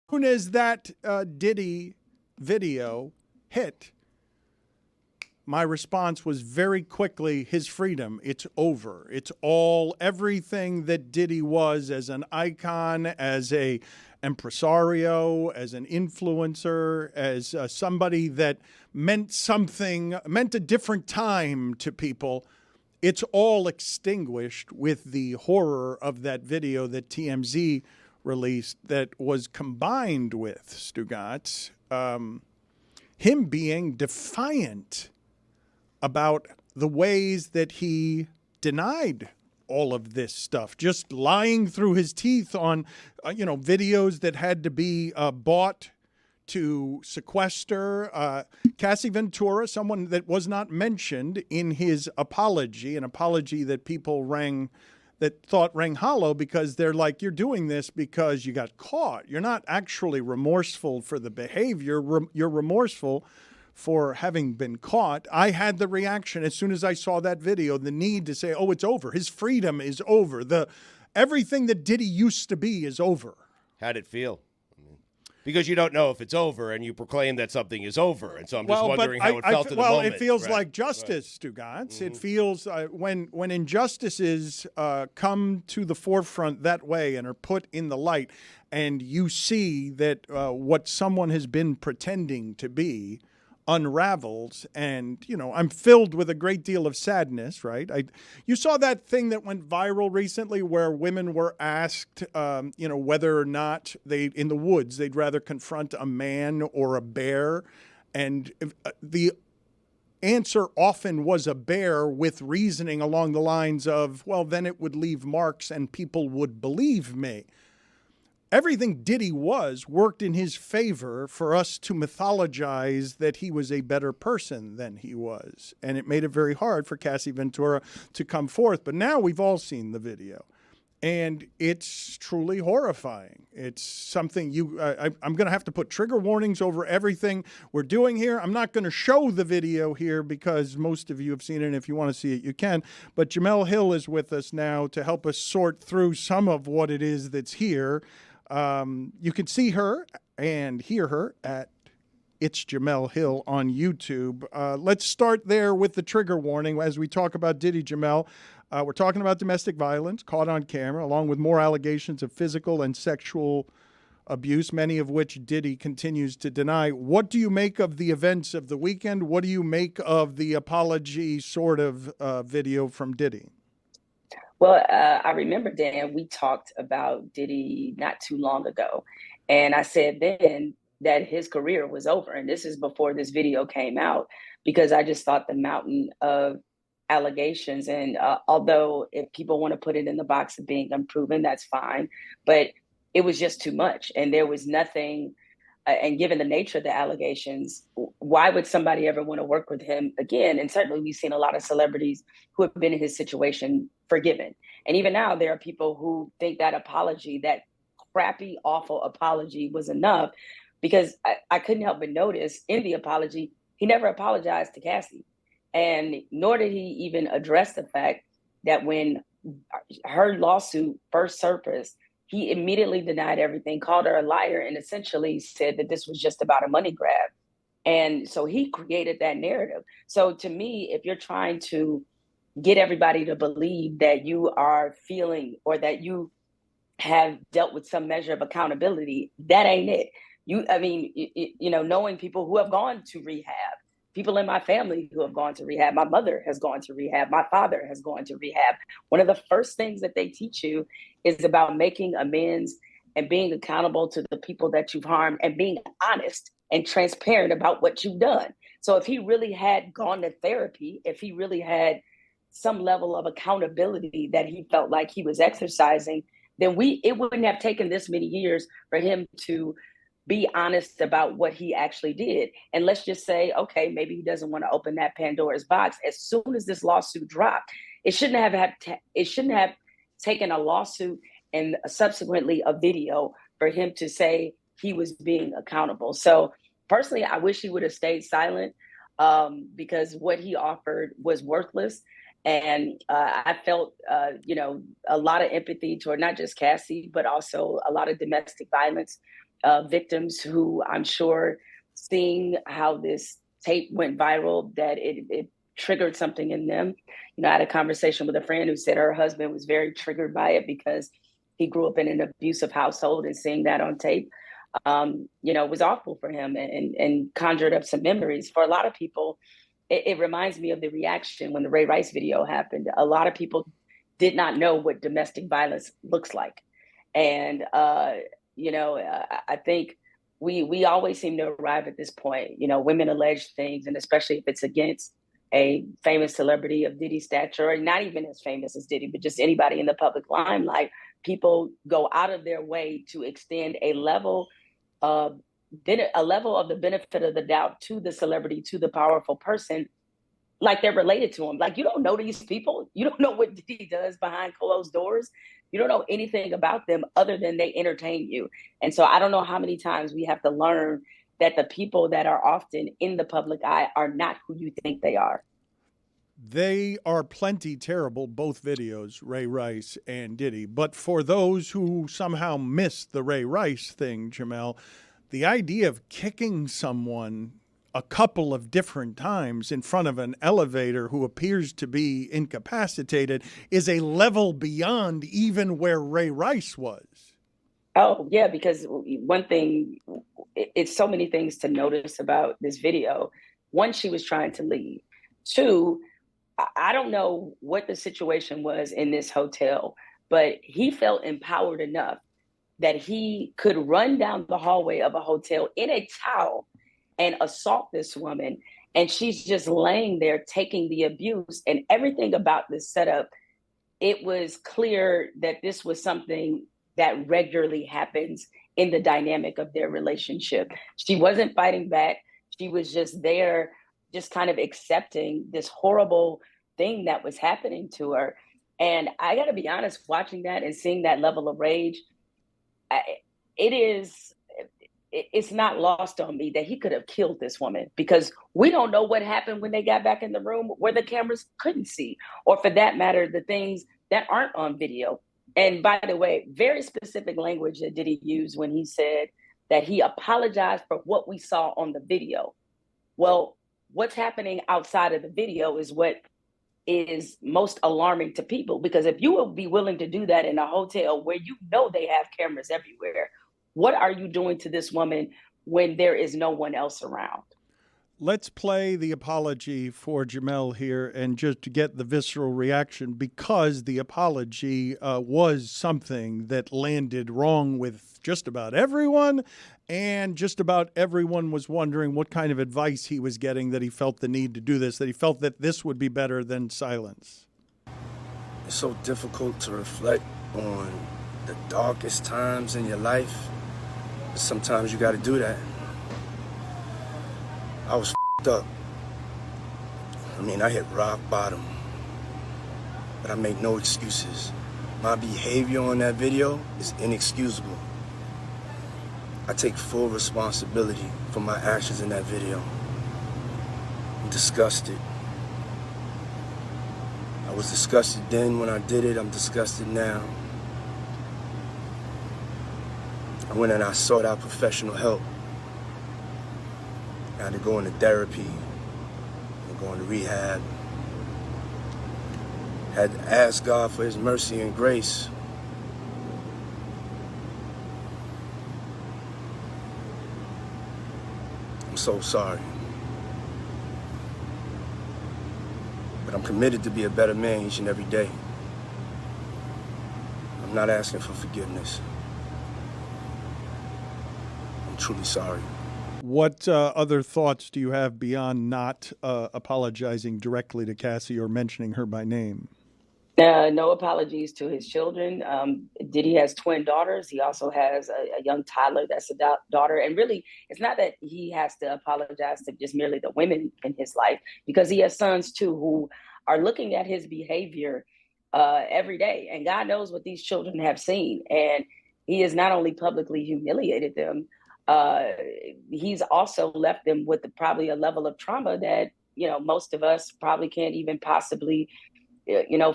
soon as that Diddy video hit, my response was very quickly, his freedom, it's over. It's everything that Diddy was as an icon, as a impresario, as an influencer, as somebody that meant a different time to people. It's all extinguished with the horror of that video that TMZ released that was combined with Stugotz, him being defiant about the ways that he denied all of this stuff, just lying through his teeth on, videos that had to be bought to sequester. Cassie Ventura, someone that was not mentioned in his apology, an apology that people thought rang hollow because they're like, you're doing this because you got caught. You're not actually remorseful for the behavior. You're remorseful for having been caught. I had the reaction as soon as I saw that video, the need to say, oh, it's over. His freedom is over. Everything that Diddy used to be is over. How'd it feel? Because you don't know if it's over, and you proclaim that something is over. And so I'm just wondering how it felt in the moment. Well, it feels like justice, Stugotz. Mm-hmm. It feels when injustices come to the forefront that way and are put in the light, and you see that what someone has been pretending to be unravels, and I'm filled with a great deal of sadness, right? You saw that thing that went viral recently where women were asked whether or not in the woods they'd rather confront a man or a bear, and the answer often was a bear, with reasoning along the lines of, well, then it would leave marks and people would believe me. Everything Diddy worked in his favor for us to mythologize that he was a better person than he was. And it made it very hard for Cassie Ventura to come forth. But now we've all seen the video. And it's truly horrifying. It's something I'm going to have to put trigger warnings over everything we're doing here. I'm not going to show the video here because most of you have seen it. And if you want to see it, you can. But Jemele Hill is with us now to help us sort through some of what it is that's here. You can see her and hear her at It's Jemele Hill on YouTube. Let's start there with the trigger warning as we talk about Diddy, Jemele. We're talking about domestic violence caught on camera, along with more allegations of physical and sexual abuse, many of which Diddy continues to deny. What do you make of the events of the weekend? What do you make of the apology sort of video from Diddy? Well, I remember, Dan, we talked about Diddy not too long ago. And I said then that his career was over. And this is before this video came out, because I just thought the mountain of allegations, and although if people want to put it in the box of being unproven, that's fine. But it was just too much. And there was nothing. And given the nature of the allegations, why would somebody ever want to work with him again? And certainly we've seen a lot of celebrities who have been in his situation forgiven. And even now there are people who think that apology, that crappy, awful apology, was enough, because I couldn't help but notice in the apology, he never apologized to Cassie. And nor did he even address the fact that when her lawsuit first surfaced, he immediately denied everything, called her a liar, and essentially said that this was just about a money grab. And so he created that narrative. So to me, if you're trying to get everybody to believe that you are feeling, or that you have dealt with some measure of accountability, that ain't it. Knowing people who have gone to rehab, people in my family who have gone to rehab. My mother has gone to rehab. My father has gone to rehab. One of the first things that they teach you is about making amends and being accountable to the people that you've harmed, and being honest and transparent about what you've done. So if he really had gone to therapy, if he really had some level of accountability that he felt like he was exercising, then it wouldn't have taken this many years for him to be honest about what he actually did. And let's just say, okay, maybe he doesn't want to open that Pandora's box. As soon as this lawsuit dropped, it shouldn't have taken a lawsuit and subsequently a video for him to say he was being accountable. So personally, I wish he would have stayed silent, because what he offered was worthless. And I felt, a lot of empathy toward not just Cassie, but also a lot of domestic violence victims who I'm sure seeing how this tape went viral, that it triggered something in them. You know, I had a conversation with a friend who said her husband was very triggered by it because he grew up in an abusive household, and seeing that on tape, you know, was awful for him, and conjured up some memories. For a lot of people, it reminds me of the reaction when the Ray Rice video happened. A lot of people did not know what domestic violence looks like. And, you know, I think we always seem to arrive at this point. You know, women allege things, and especially if it's against a famous celebrity of Diddy's stature, or not even as famous as Diddy, but just anybody in the public limelight, people go out of their way to extend a level of the benefit of the doubt to the celebrity, to the powerful person, like they're related to him. Like, you don't know these people. You don't know what Diddy does behind closed doors. You don't know anything about them other than they entertain you. And so I don't know how many times we have to learn that the people that are often in the public eye are not who you think they are. They are plenty terrible, both videos, Ray Rice and Diddy. But for those who somehow missed the Ray Rice thing, Jemele, the idea of kicking someone a couple of different times in front of an elevator who appears to be incapacitated is a level beyond even where Ray Rice was. Oh, yeah, because one thing, it's so many things to notice about this video. One, she was trying to leave. Two, I don't know what the situation was in this hotel, but he felt empowered enough that he could run down the hallway of a hotel in a towel and assault this woman. And she's just laying there taking the abuse. And everything about this setup, it was clear that this was something that regularly happens in the dynamic of their relationship. She wasn't fighting back. She was just there, just kind of accepting this horrible thing that was happening to her. And I got to be honest, watching that and seeing that level of rage, it's not lost on me that he could have killed this woman, because we don't know what happened when they got back in the room where the cameras couldn't see, or for that matter, the things that aren't on video. And by the way, very specific language that Diddy used when he said that he apologized for what we saw on the video. Well, what's happening outside of the video is what is most alarming to people, because if you will be willing to do that in a hotel where you know they have cameras everywhere, what are you doing to this woman when there is no one else around? Let's play the apology for Jemele here, and just to get the visceral reaction, because the apology was something that landed wrong with just about everyone, and just about everyone was wondering what kind of advice he was getting, that he felt the need to do this, that he felt that this would be better than silence. It's so difficult to reflect on the darkest times in your life. Sometimes you got to do that. I was f***ed up. I mean, I hit rock bottom. But I make no excuses. My behavior on that video is inexcusable. I take full responsibility for my actions in that video. I'm disgusted. I was disgusted then when I did it. I'm disgusted now. I went and I sought out professional help. I had to go into therapy and go into rehab. Had to ask God for his mercy and grace. I'm so sorry. But I'm committed to be a better man each and every day. I'm not asking for forgiveness. I'm truly sorry. What other thoughts do you have beyond not apologizing directly to Cassie or mentioning her by name? No apologies to his children. Diddy has twin daughters. He also has a young toddler that's a daughter. And really, it's not that he has to apologize to just merely the women in his life, because he has sons too who are looking at his behavior every day. And God knows what these children have seen. And he has not only publicly humiliated them, he's also left them with probably a level of trauma that, you know, most of us probably can't even possibly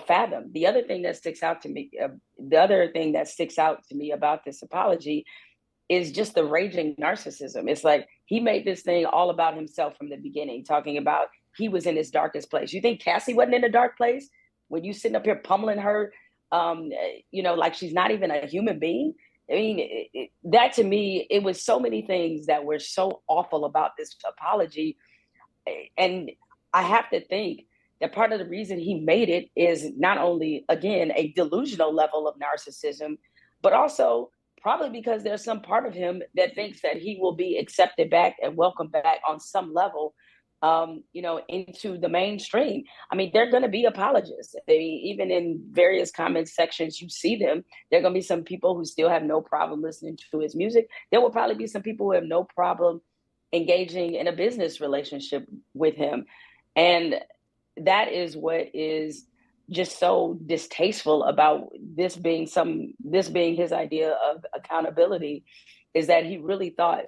fathom. The other thing that sticks out to me about this apology is just the raging narcissism. It's like he made this thing all about himself from the beginning, talking about he was in his darkest place. You think Cassie wasn't in a dark place when you sitting up here pummeling her, like she's not even a human being? I mean, that to me, it was so many things that were so awful about this apology. And I have to think that part of the reason he made it is not only, again, a delusional level of narcissism, but also probably because there's some part of him that thinks that he will be accepted back and welcomed back on some level, into the mainstream. I mean, they're going to be apologists. Even in various comment sections, you see them. There are going to be some people who still have no problem listening to his music. There will probably be some people who have no problem engaging in a business relationship with him. And that is what is just so distasteful about this being his idea of accountability, is that he really thought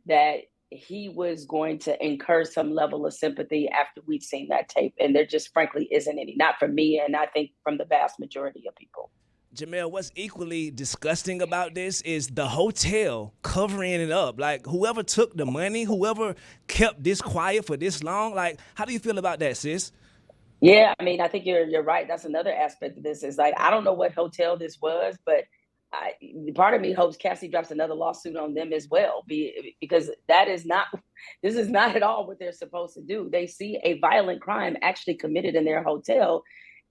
that he was going to incur some level of sympathy after we'd seen that tape. And there just frankly isn't any, not from me, and I think from the vast majority of people. Jemele, what's equally disgusting about this is the hotel covering it up. Like, whoever took the money, whoever kept this quiet for this long, like, how do you feel about that, sis? Yeah, I mean, I think you're right. That's another aspect of this. Is like, I don't know what hotel this was, but part of me hopes Cassie drops another lawsuit on them as well, because this is not at all what they're supposed to do. They see a violent crime actually committed in their hotel,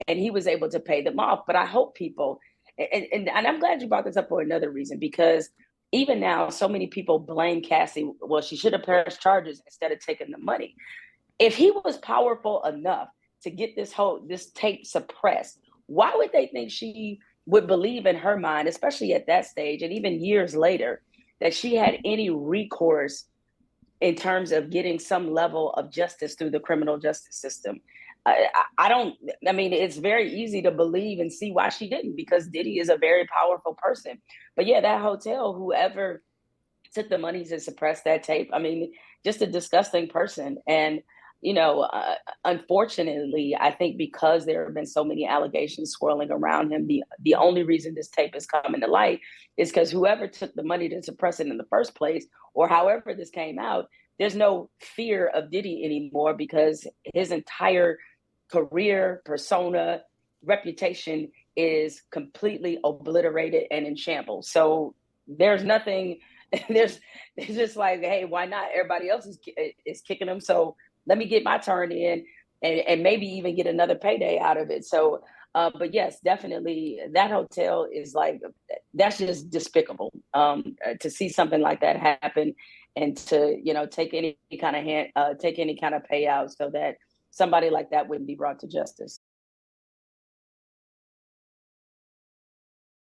and he was able to pay them off. But I hope people, and I'm glad you brought this up for another reason, because even now, so many people blame Cassie. Well, she should have pressed charges instead of taking the money. If he was powerful enough to get this tape suppressed, why would they think she would believe in her mind, especially at that stage and even years later, that she had any recourse in terms of getting some level of justice through the criminal justice system? It's very easy to believe and see why she didn't, because Diddy is a very powerful person. But yeah, that hotel, whoever took the money to suppress that tape, I mean, just a disgusting person. And unfortunately, I think because there have been so many allegations swirling around him, the only reason this tape is coming to light is because whoever took the money to suppress it in the first place, or however this came out, there's no fear of Diddy anymore, because his entire career, persona, reputation is completely obliterated and in shambles. So there's nothing, there's just like, hey, why not? Everybody else is kicking him. So let me get my turn in and maybe even get another payday out of it. So, but yes, definitely that hotel is like, that's just despicable, to see something like that happen, and to, take any kind of payout so that somebody like that wouldn't be brought to justice.